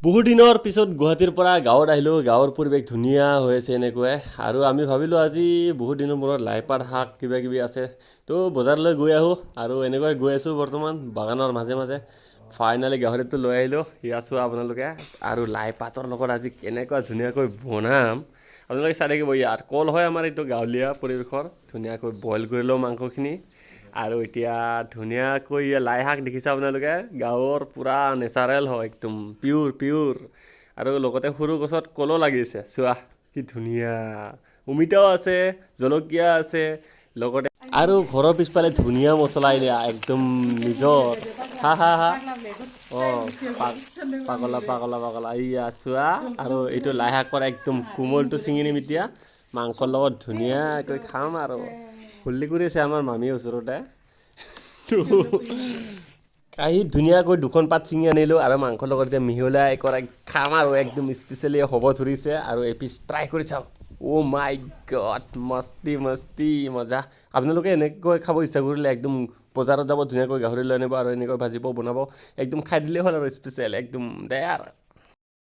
বহুত দিনৰ পিছত গুৱাহাটীৰ পৰা গাঁৱত আহিলোঁ। গাঁৱৰ পৰিৱেশ ধুনীয়া হৈ আছে এনেকুৱাই। আৰু আমি ভাবিলোঁ আজি বহুত দিনৰ মূৰত লাইপাত শাক কিবা কিবি আছে, তো বজাৰলৈ গৈ আহোঁ। আৰু এনেকুৱাই গৈ আছোঁ বৰ্তমান বাগানৰ মাজে মাজে। ফাইনেলি গাহৰিটো লৈ আহিলোঁ, ইয়া চোৱা আপোনালোকে। আৰু লাই পাতৰ লগত আজি কেনেকুৱা ধুনীয়াকৈ বনাম আপোনালোকে চাই থাকিব। ইয়াত কল হয় আমাৰ এইটো গাঁৱলীয়া পৰিৱেশৰ, ধুনীয়াকৈ বইল কৰি লওঁ মাংসখিনি। আৰু এতিয়া ধুনীয়াকৈ লাই শাক দেখিছে আপোনালোকে, গাঁৱৰ পূৰা নেচাৰেল হয় একদম পিয়'ৰ। আৰু লগতে সৰু গছত কলো লাগিছে, চোৱা কি ধুনীয়া। অমিতাও আছে, জলকীয়া আছে লগতে, আৰু ঘৰৰ পিছফালে ধুনীয়া মছলা দিয়া একদম নিজৰ। হা অঁ পাগলা এইয়া চোৱা। আৰু এইটো লাই শাকৰ একদম কোমলটো ছিঙি নিম এতিয়া, মাংসৰ লগত ধুনীয়াকৈ খাম। আৰু ফুল্লি কৰি আছে আমাৰ মামীৰ ওচৰতে। কাঁহীত ধুনীয়াকৈ দুখন পাত ছিঙি আনিলোঁ আৰু মাংসৰ লগত এতিয়া মিহলাই কৰাই খাম। আৰু একদম স্পেচিয়েলি হ'ব ধৰিছে, আৰু এপিচ ট্ৰাই কৰি চাওঁ। অ' মাই গড, মস্তি মজা। আপোনালোকে এনেকৈ খাব ইচ্ছা কৰিলে একদম বজাৰত যাব, ধুনীয়াকৈ গাহৰি লৈ আনিব আৰু এনেকৈ ভাজিব বনাব, একদম খাই দিলেই হ'ল। আৰু স্পেচিয়েল একদম দে আৰু